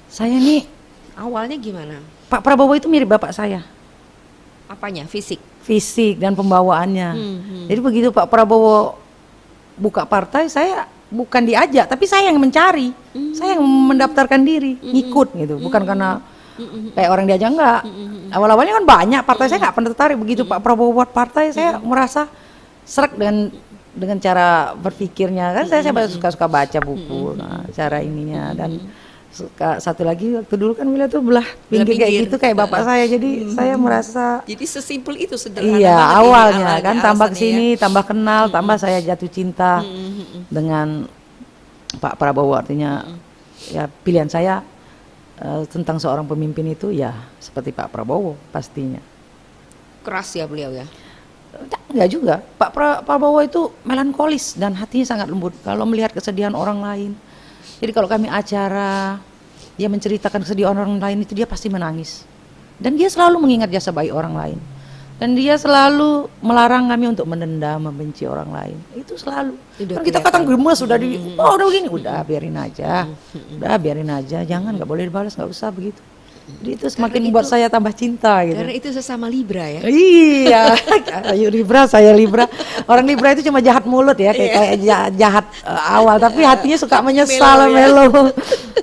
Saya nih, Awalnya gimana? Pak Prabowo itu mirip bapak saya, Apanya? Fisik? fisik dan pembawaannya. Jadi begitu Pak Prabowo buka partai, saya bukan diajak, tapi saya yang mencari, saya yang mendaftarkan diri, ngikut gitu, bukan karena kayak orang diajak, enggak. Awal-awalnya kan banyak partai, saya nggak pernah tertarik. Begitu Pak Prabowo buat partai, saya merasa serak dengan cara berpikirnya. Kan saya suka baca buku, nah, cara ininya. Dan suka satu lagi, waktu dulu kan Mila tuh belah pinggir kayak pinggir. gitu kayak bapak saya, jadi saya merasa Jadi sesimpel itu, sederhana iya banget ini awalnya kan tambah alasannya kesini tambah kenal, tambah saya jatuh cinta dengan Pak Prabowo. Artinya ya pilihan saya tentang seorang pemimpin itu ya seperti Pak Prabowo pastinya. Keras ya beliau ya. Enggak juga, Pak Prabowo itu melankolis dan hatinya sangat lembut kalau melihat kesedihan orang lain. Jadi kalau kami acara, dia menceritakan kesedihan orang lain itu dia pasti menangis. Dan dia selalu mengingat jasa baik orang lain. Dan dia selalu melarang kami untuk menendam, membenci orang lain. Itu selalu. Kan kita kadang gemes sudah udah begini, udah biarin aja. Udah biarin aja, jangan, nggak boleh dibalas, nggak usah begitu. Jadi itu semakin membuat saya tambah cinta gitu. Karena itu sesama Libra ya. Iya, ayo Libra, saya Libra. Orang Libra itu cuma jahat mulut ya, kayak jahat awal, tapi hatinya suka menyesal, Melo ya. melo.